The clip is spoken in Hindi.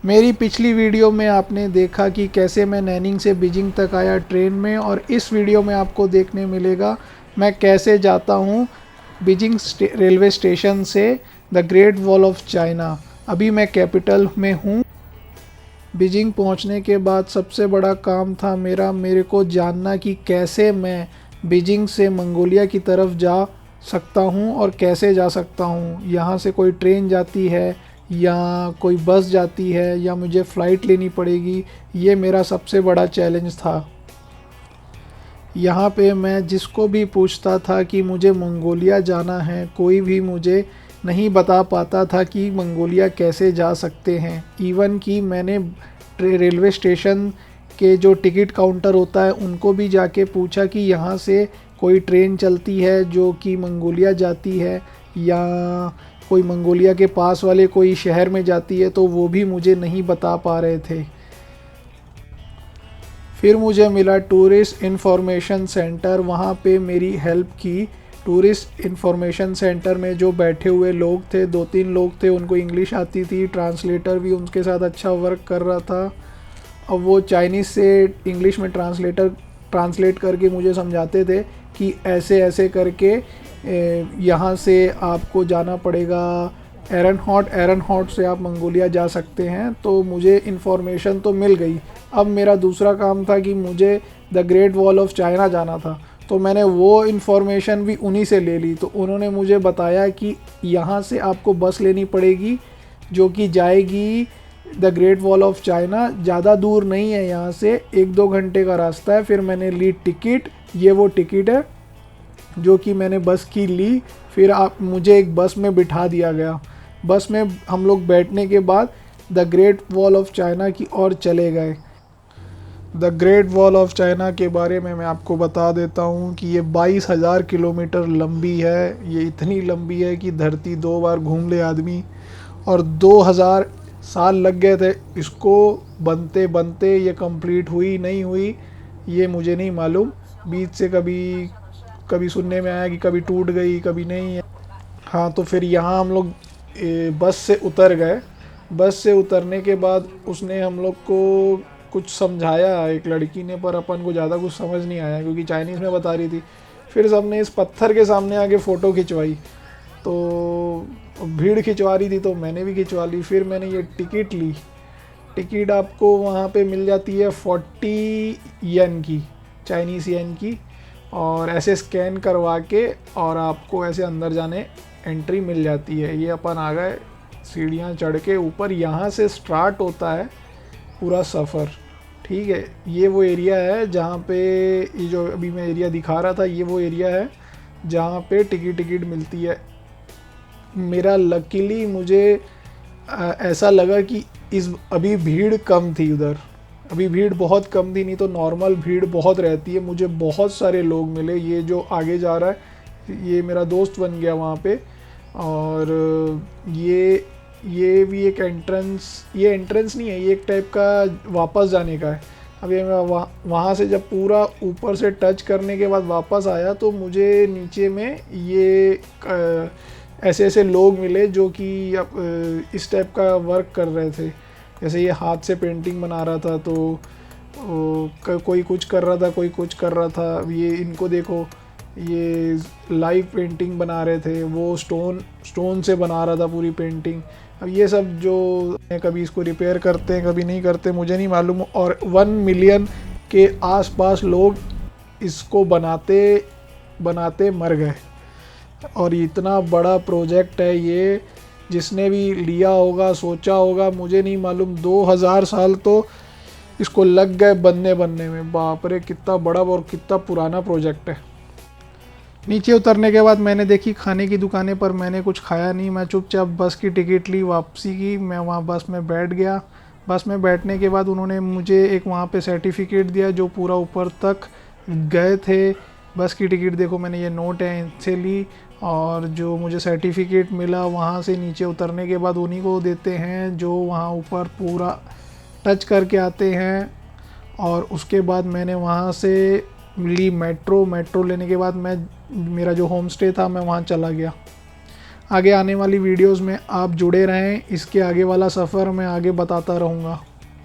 मेरी पिछली वीडियो में आपने देखा कि कैसे मैं नैनिंग से बीजिंग तक आया ट्रेन में, और इस वीडियो में आपको देखने मिलेगा मैं कैसे जाता हूँ बीजिंग रेलवे स्टेशन से the great wall of China. अभी मैं कैपिटल में हूँ। बीजिंग पहुँचने के बाद सबसे बड़ा काम था मेरे को जानना कि कैसे मैं बीजिंग से मंगोलिया की तरफ जा सकता हूँ और कैसे जा सकता हूँ। यहाँ से कोई ट्रेन जाती है या कोई बस जाती है या मुझे फ़्लाइट लेनी पड़ेगी, ये मेरा सबसे बड़ा चैलेंज था। यहाँ पे मैं जिसको भी पूछता था कि मुझे मंगोलिया जाना है, कोई भी मुझे नहीं बता पाता था कि मंगोलिया कैसे जा सकते हैं। इवन कि मैंने रेलवे स्टेशन के जो टिकट काउंटर होता है उनको भी जाके पूछा कि यहाँ से कोई ट्रेन चलती है जो कि मंगोलिया जाती है या कोई मंगोलिया के पास वाले कोई शहर में जाती है, तो वो भी मुझे नहीं बता पा रहे थे। फिर मुझे मिला टूरिस्ट इन्फॉर्मेशन सेंटर, वहाँ पे मेरी हेल्प की। टूरिस्ट इन्फॉर्मेशन सेंटर में जो बैठे हुए लोग थे, 2-3 लोग थे, उनको इंग्लिश आती थी, ट्रांसलेटर भी उनके साथ अच्छा वर्क कर रहा था। अब वो चाइनीज़ से इंग्लिश में ट्रांसलेट करके मुझे समझाते थे कि ऐसे ऐसे करके यहाँ से आपको जाना पड़ेगा एरन हॉट से आप मंगोलिया जा सकते हैं। तो मुझे इन्फॉर्मेशन तो मिल गई। अब मेरा दूसरा काम था कि मुझे the great wall of China जाना था, तो मैंने वो इन्फॉर्मेशन भी उन्हीं से ले ली। तो उन्होंने मुझे बताया कि यहाँ से आपको बस लेनी पड़ेगी जो कि जाएगी the great wall of China. ज़्यादा दूर नहीं है, यहाँ से 1-2 घंटे का रास्ता है। फिर मैंने ली टिकट, ये वो टिकट है जो कि मैंने बस की ली। फिर मुझे एक बस में बिठा दिया गया। बस में हम लोग बैठने के बाद the great wall of China की ओर चले गए। The great wall of China के बारे में मैं आपको बता देता हूँ कि ये 22,000 किलोमीटर लंबी है। ये इतनी लंबी है कि धरती 2 बार घूम ले आदमी, और 2000 साल लग गए थे इसको बनते बनते। ये कंप्लीट हुई नहीं हुई ये मुझे नहीं मालूम। बीच से कभी सुनने में आया कि कभी टूट गई, कभी नहीं है। हाँ, तो फिर यहाँ हम लोग बस से उतर गए। बस से उतरने के बाद उसने हम लोग को कुछ समझाया, एक लड़की ने, पर अपन को ज़्यादा कुछ समझ नहीं आया क्योंकि चाइनीज़ में बता रही थी। फिर सबने इस पत्थर के सामने आके फ़ोटो खिंचवाई, तो भीड़ खिंचवा रही थी तो मैंने भी खिंचवा ली। फिर मैंने ये टिकट ली। टिकट आपको वहाँ पे मिल जाती है 40 येन की, चाइनीज़ येन की, और ऐसे स्कैन करवा के और आपको ऐसे अंदर जाने एंट्री मिल जाती है। ये अपन आ गए सीढ़ियाँ चढ़ के ऊपर। यहाँ से स्टार्ट होता है पूरा सफ़र। ठीक है, ये वो एरिया है जहाँ पे, ये जो अभी मैं एरिया दिखा रहा था, ये वो एरिया है जहाँ पे टिकट मिलती है। मेरा लकीली मुझे ऐसा लगा कि अभी भीड़ कम थी उधर। अभी भीड़ बहुत कम थी, नहीं तो नॉर्मल भीड़ बहुत रहती है। मुझे बहुत सारे लोग मिले। ये जो आगे जा रहा है ये मेरा दोस्त बन गया वहाँ पे। और ये भी एक ये एंट्रेंस नहीं है, ये एक टाइप का वापस जाने का है। अभी मैं वहाँ से जब पूरा ऊपर से टच करने के बाद वापस आया तो मुझे नीचे में ये ऐसे ऐसे लोग मिले जो कि इस टाइप का वर्क कर रहे थे। जैसे ये हाथ से पेंटिंग बना रहा था, तो कोई कुछ कर रहा था, कोई कुछ कर रहा था। ये इनको देखो, ये लाइव पेंटिंग बना रहे थे। वो स्टोन से बना रहा था पूरी पेंटिंग। अब ये सब जो कभी इसको रिपेयर करते हैं, कभी नहीं करते, मुझे नहीं मालूम। और 1 मिलियन के आसपास लोग इसको बनाते बनाते मर गए। और इतना बड़ा प्रोजेक्ट है ये, जिसने भी लिया होगा, सोचा होगा, मुझे नहीं मालूम, 2000 साल तो इसको लग गए बनने में। बाप रे, कितना बड़ा और कितना पुराना प्रोजेक्ट है। नीचे उतरने के बाद मैंने देखी खाने की दुकानें, पर मैंने कुछ खाया नहीं। मैं चुपचाप बस की टिकट ली, वापसी की। मैं वहाँ बस में बैठ गया। बस में बैठने के बाद उन्होंने मुझे एक वहाँ पे सर्टिफिकेट दिया जो पूरा ऊपर तक गए थे। बस की टिकट देखो, मैंने ये नोट है इनसे ली, और जो मुझे सर्टिफिकेट मिला वहाँ से नीचे उतरने के बाद उन्हीं को देते हैं जो वहाँ ऊपर पूरा टच करके आते हैं। और उसके बाद मैंने वहाँ से ली मेट्रो लेने के बाद मेरा जो होम स्टे था मैं वहाँ चला गया। आगे आने वाली वीडियोस में आप जुड़े रहें, इसके आगे वाला सफ़र मैं आगे बताता रहूँगा।